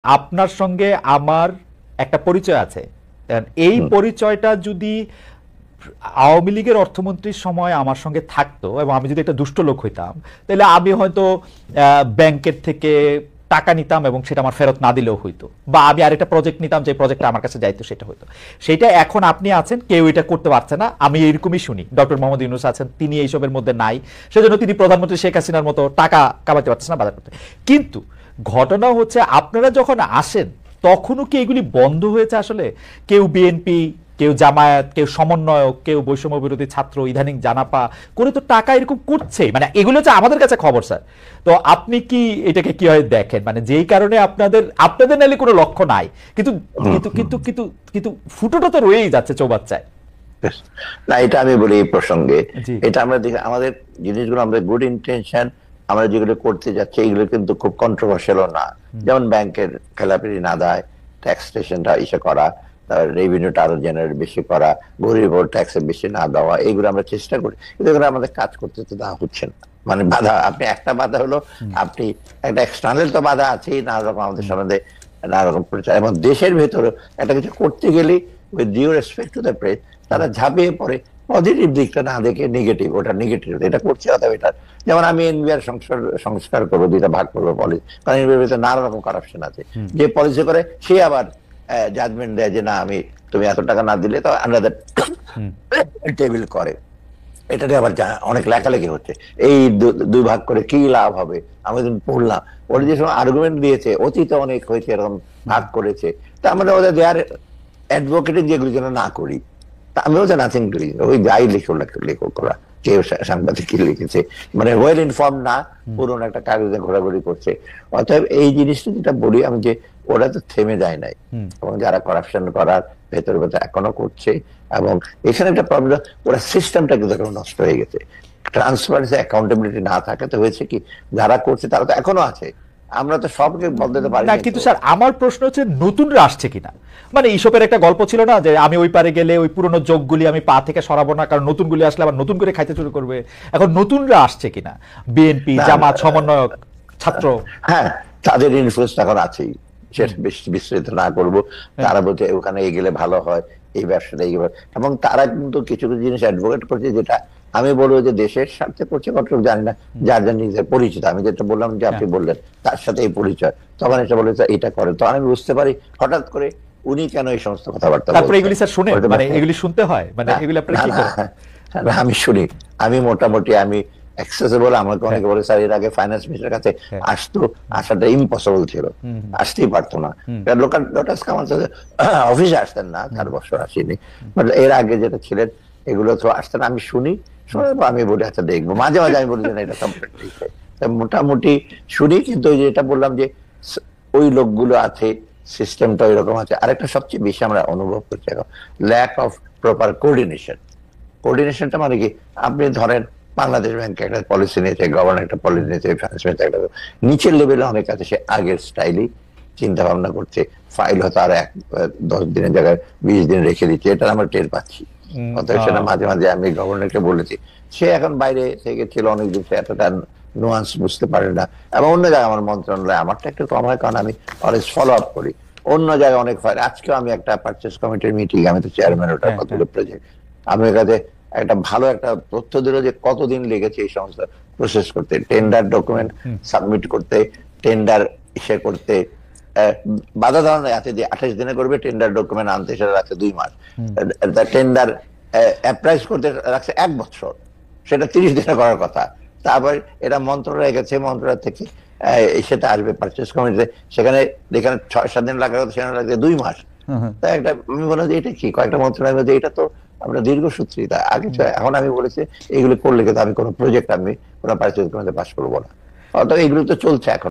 আপনার সঙ্গে আমার একটা পরিচয় আছে। এই পরিচয়টা যদি আওয়ামী লীগের অর্থমন্ত্রীর সময় আমার সঙ্গে থাকতো এবং আমি যদি একটা দুষ্ট লোক হইতাম, তাহলে আমি হয়তো ব্যাংকের থেকে টাকা নিতাম এবং সেটা আমার ফেরত না দিলেও হইতো, বা আমি আরেকটা প্রজেক্ট নিতাম যে প্রজেক্টটা আমার কাছে যাইতো, সেটা হইতো। সেটা এখন আপনি আছেন, কেউ এটা করতে পারছে না, আমি এরকমই শুনি। ডক্টর মোহাম্মদ ইউনূস আছেন, তিনি এইসবের মধ্যে নাই, সেজন্য তিনি প্রধানমন্ত্রী শেখ হাসিনার মতো টাকা কামাতে পারছেন না বাজার করতে। কিন্তু ঘটনা হচ্ছে আপনারা যখন আসেন তখনও কি এগুলি বন্ধ হয়েছে আসলে? কেউ বিএনপি, কেউ জামায়াত, কেউ সমন্বয়ক, কেউ বৈষম্য বিরোধী ছাত্র, ইদানিং জানাপা করে তো টাকা এরকম করছে, মানে এগুলো হচ্ছে আমাদের কাছে খবর স্যার। তো আপনি কি এটাকে কিভাবে দেখেন? মানে যেই কারণে আপনাদের আপনাদের নাইলে কোনো লক্ষ্য নাই, কিন্তু কিন্তু কিন্তু কিন্তু কিন্তু ফুটোটা তো রয়েই যাচ্ছে চৌবাচ্চায়। না, এটা আমি বলি এই প্রসঙ্গে, জি এটা আমরা দেখি আমাদের জিনিসগুলো, আমরা গুড ইন্টেনশন আমরা যেগুলো করতে যাচ্ছি এগুলো কিন্তু খুব কন্ট্রোভার্সিয়াল না। যেমন ব্যাংকের খেলাপি না দেয়, ট্যাক্স স্টেশনটা ইসে করা, রেভিনিউটা আরো জেনারেট বেশি করা, গরিব ট্যাক্সে বেশি না দেওয়া, এগুলো আমরা চেষ্টা করি, কিন্তু এগুলো আমাদের কাজ করতে তো দেওয়া হচ্ছে না। মানে বাধা, আপনি একটা বাধা হলো আপনি একটা এক্সটার্নাল তো বাধা আছেই, নানা রকম আমাদের সম্বন্ধে নানা রকম প্রচার, এবং দেশের ভেতরে একটা কিছু করতে গেলে with due respect to the press তারা ঝাঁপিয়ে পড়ে পজিটিভ দিকটা না দেখে নেগেটিভ, ওটা নেগেটিভ এটা করছে অথবা এটা। যেমন আমি এনবিআর সংস্কার করবো, দুইটা ভাগ করবো পলিসি, কারণ এনবিআর ভিতরে নানা রকম কারাপশন আছে। যে পলিসি করে সে আবার জাজমেন্ট দেয় যে না আমি, তুমি এত টাকা না দিলে তো আন্ডার টেবিল করে। এটাতে আবার অনেক লেখালেখি হচ্ছে, এই দুই ভাগ করে কি লাভ হবে। আমি পড়লাম ওরা যে সময় আর্গুমেন্ট দিয়েছে, অতীতে অনেক হয়েছে এরকম ভাগ করেছে, তা আমরা ওদের দেয়ার অ্যাডভোকেটের যেগুলো যেন না করি, তা আমিও যে নাথিং করি, ওই যাই লেখক ওরা, কেউ সাংবাদিক লিখেছে, মানে ওয়েল ইনফর্ম না, পুরোনো একটা কাগজে ঘোরাঘুরি করছে। অতএব এই জিনিসটা যেটা বলি আমি, যে ওরা তো থেমে যায় নাই, এবং যারা করাপশন করার ভেতরে ভেতরে এখনো করছে। এবং এখানে একটা প্রবলেম, ওরা সিস্টেমটা কিন্তু এখন নষ্ট হয়ে গেছে। ট্রান্সপারেন্সি অ্যাকাউন্টেবিলিটি না থাকে তো হয়েছে কি, যারা করছে তারা তো এখনো আছে, আমরা তো সবকে বদলাতে পারি না। না। কিন্তু স্যার আমার প্রশ্ন হচ্ছে নতুনরা আসছে কিনা। মানে ইসবের একটা গল্প ছিল না যে আমি ওই পারে গেলে ওই পুরনো যোগগুলি আমি পা থেকে সরাবো না, কারণ নতুনগুলি আসলে আবার নতুন করে খাইতে শুরু করবে। এখন নতুনরা আসছে কিনা, বিএনপি, জামাত, সমন্বয়ক, ছাত্র? হ্যাঁ, তাদের ইনফ্লুয়েন্স এখন আছেই, সেটা বেশি বিস্তৃত না করবো। তারা বলছে ওখানে গেলে ভালো হয়, এই ব্যবসাটা এইভাবে, এবং তারা কিন্তু কিছু কিছু জিনিস অ্যাডভোকেট করছে, যেটা আমি বলবো যে দেশের স্বার্থে করছে কতটুকু জানি না। যার যার নিজের পরিচিত, আমি যেটা বললাম যে আপনি বললেন তার সাথে এই পরিচয়, তখন এটা বলে এটা করে, তখন আমি বুঝতে পারি হঠাৎ করে উনি কেন এই সমস্ত কথাবার্তা। তারপরে এগুলি স্যার শুনে, মানে এগুলি শুনতে হয়, মানে এগুলি আপনারা কি করেন? আমি শুনি, আমি মোটামুটি আমি অ্যাক্সেসিবল। আমাকে অনেকে বলে স্যার এর আগে ফাইন্যান্স মিনিস্টারের কাছে আসতো, আসাটা ইম্পসিবল ছিল, আসতেই পারতো না, লোকাল লোটাস কামাল অফিসে আসতেন না, 4 বছর আসেনি, বাট এর আগে যেটা ছিলেন এগুলো তো আসতেন। আমি শুনি, শোনার পর আমি বলি আচ্ছা দেখবো, মাঝে মাঝে আমি বলি যে এটা কমপ্লিট ঠিক হয়, মোটামুটি শুনি। কিন্তু ওই যেটা বললাম যে ওই লোকগুলো আছে, সিস্টেমটা ওইরকম আছে। আরেকটা সবচেয়ে বেশি আমরা অনুভব করছি এখন, ল্যাক অফ প্রপার কোঅর্ডিনেশন। কোঅর্ডিনেশনটা মানে কি, আপনি ধরেন বাংলাদেশ ব্যাংক একটা পলিসি নিয়েছে, গভর্নর একটা পলিসি নিয়েছে, ফাইন্যান্স মিনিস্টার একটা, নিচের লেভেলে অনেক আছে সে আগের স্টাইলই চিন্তা ভাবনা করছে, ফাইল হয়তো আর 10 দিনের জায়গায় 20 দিন রেখে দিচ্ছে, এটা আমরা টের পাচ্ছি। অতএব সেটা মাঝে মাঝে আমি গভর্নরকে বলেছি, সে এখন বাইরে থেকে ছিল অনেকদিন, সে এতটা নুয়ান্স বুঝতে পারে না। এবং অন্য জায়গায় আমার মন্ত্রণালয় আমারটা একটু কম হয়, কারণ আমি অলওয়েজ ফলো আপ করি, অন্য জায়গায় অনেক ফাইল। আজকেও আমি একটা পারচেস কমিটির মিটিং, আমি তো চেয়ারম্যান, ওটা কতগুলো প্রজেক্ট, আমি কাছে একটা ভালো একটা তথ্য দিল যে কতদিন লেগেছে এই সমস্ত প্রসেস করতে, টেন্ডার ডকুমেন্ট সাবমিট করতে, টেন্ডার ইসে করতে, বাধা ধরনের আছে যে 28 দিনে করবে, টেন্ডার ডকুমেন্ট আনতে সেটা রাখছে 2 মাস, টেন্ডার অ্যাপ্রাইজ করতে রাখছে 1 বছর, সেটা 30 দিনে করার কথা। তারপর এটা মন্ত্রণালয়ে গেছে, মন্ত্রণালয় থেকে সেটা আসবে পারচেস কমিটিতে, সেখানে যেখানে 6-7 দিন লাগার কথা সেখানে লাগছে 2 মাস। তাই একটা আমি বললাম যে এটা কি, কয়েকটা মন্ত্রণালয় মধ্যে এটা তো আমরা দীর্ঘসূত্রী। তা আগে এখন আমি বলেছি এগুলো করলে কিন্তু আমি কোনো প্রজেক্ট, আমি কোনো পারচেস কমিটিতে পাস করবো না। অর্থাৎ এগুলো তো চলছে এখন।